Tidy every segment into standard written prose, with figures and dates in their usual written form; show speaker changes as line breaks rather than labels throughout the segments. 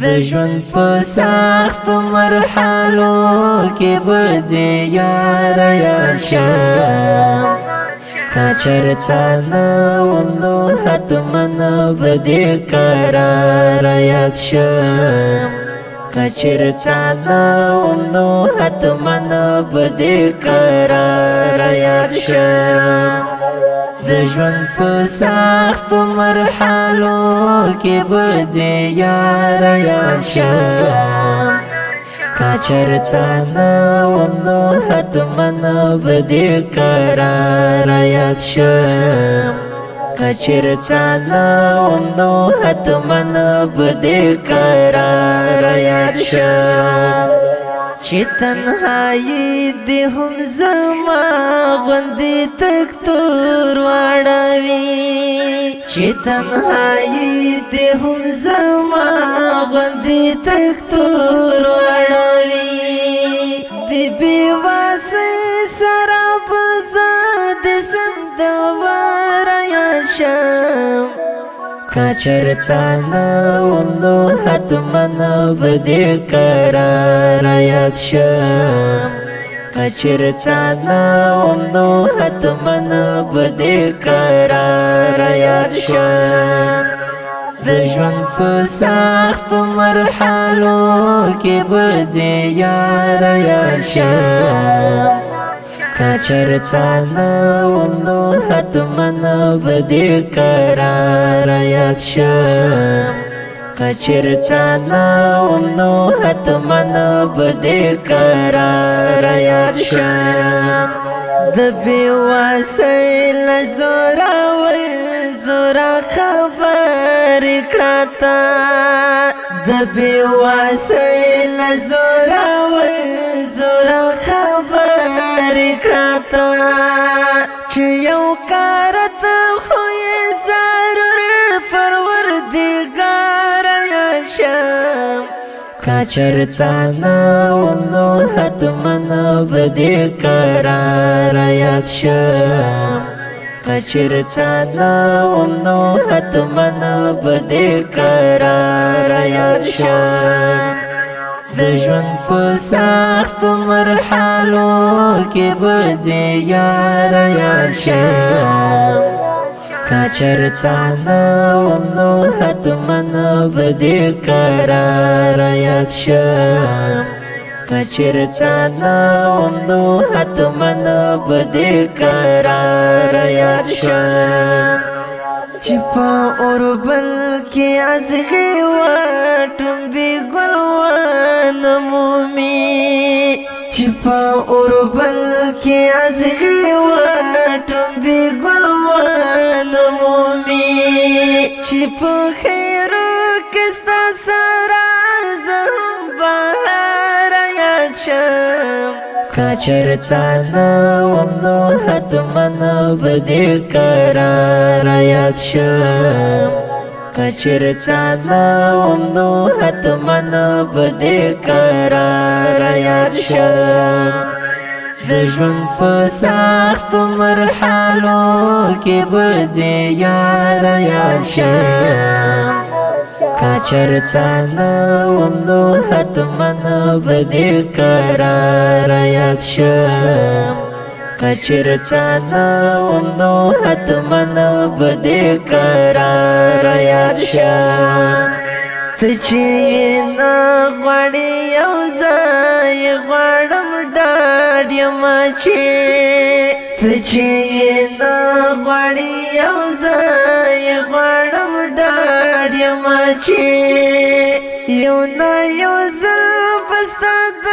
د ژوند په سخت مرحلو کې به دې یار یاد شم که چېرته نه وم نو حتما به دې قرار یاد شم که چېرته نه وم نو حتما به دې قرار یاد شم د ژوند په سختو مرحلو کې به دې یار یاد شم که چېرته نه وم نو حتما به دې قرار یاد شم که چېرته نه وم نو حتما به دې قرار یاد شم چې تنهایی دې هم زما غوندې تک تور واړوي چې تنهایی دې هم زما غوندې تک تور واړوي د بېواسۍ سره به زه د سندوار یاد شم که چېرته نه وم نو حتما به دې قرار یاد شم که چېرته نه وم نو حتما به دې قرار یاد شم د ژوند په سختو مرحلو کې به دې یار یاد شم که چېرته نه وم نو حتما به دې قرار یاد شم که چېرته نه وم نو حتما به دې قرار یاد شم د بېواسۍ له زوراور زوره خبرې کړه تا د بېواسۍ له زوراور زوره خبرې کړه تا چې یو کار ته خو یې ضرور پروردګار یاد شم که چېرته نه وم نو حتما به دې قرار یاد شم که چېرته نه وم نو حتما به دې قرار یاد شم د ژوند په سختو مرحلو کې به دې یار یاد شم که چېرته نه وم نو حتما به دې قرار یاد شم که چېرته نه وم نو حتما به دې قرار یاد شم چې په اوربل کې ازغې واټم بې ګل ونه مومي چې په اوربل کې ازغې واټم بې ګل ونه مومي چې په خیرو کې ستا سره زه هم بهار یاد شم که چېرته نه وم نو حتما به دې قرار یاد شم که چېرته نه وم نو حتما به دې قرار یاد شم د ژوند په سختو مرحلو کې به دې یار یاد شم که چېرته نه وم نو حتما به دې قرار یاد شم که چېرته نه وم نو حتما به دې قرار یاد شم ته چې نه غواړې یو ځای غواړم ډاډ یمه چې ته چې نه غواړې یو ځای غواړم ډاډ یمه چې یو نه یو ځل به ستا د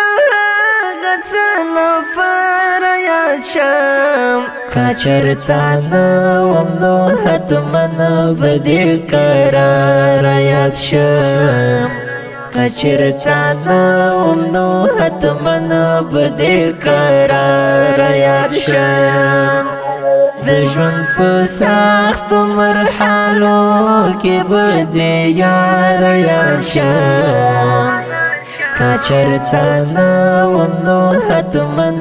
هغه څه لپاره یاد شم که چېرته نه وم نو حتما به دې قرار یاد شم که چېرته نه وم نو حتما به دې قرار یاد شم د ژوند په سختو مرحلو کې به دې یار یاد شم که چېرته نه وم نو حتما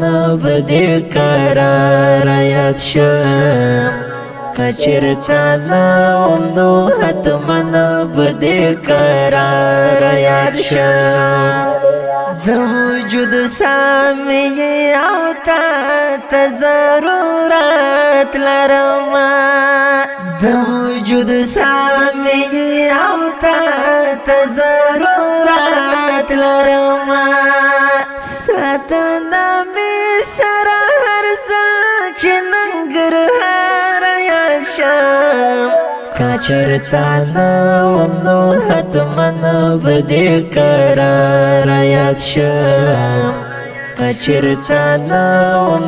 به دې قرار یاد شم کچرتا نو حتمن بدی قرار یاد شم د وجود سامی او تا ضرورت لرم د وجود سامی او تا ضرورت لرم ستنا می سر هر ځل چې ننګرهار یاد شم کچرتا نو حتمن بدی قرار یاد شم کچرتا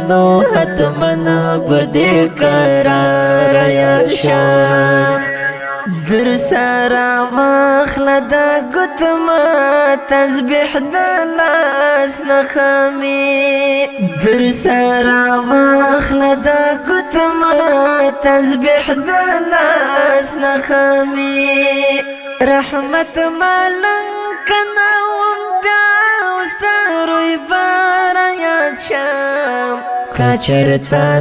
نو حتمن بدی قرار یاد شم در سارا مخلد گتما تسبیح دلاس نخمی در سارا مخلد گتما تسبیح دلاس نخمی رحمت مالن کناوم بیاو سروی بارا یاد شم کچرتا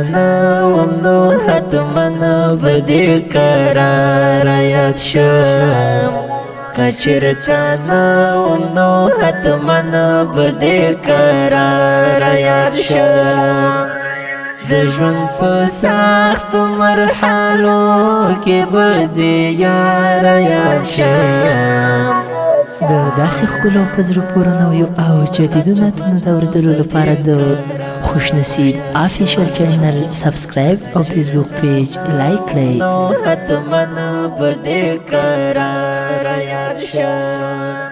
نو حتمن بدی قرار یاد شم کچرتا نو حتمن بدی قرار یاد شم د ژوند په سخت مرحلو کې بدی یار یاد شم
د داسې ښکلو په زړه پورې نویو او جدیدو نعتونو د اورېدلو لپاره د خوش نصیب آفیشل چینل سبسکرایب او فیسبوک پیج لایک کړئ.
حتمن بدی قرار یاد شم.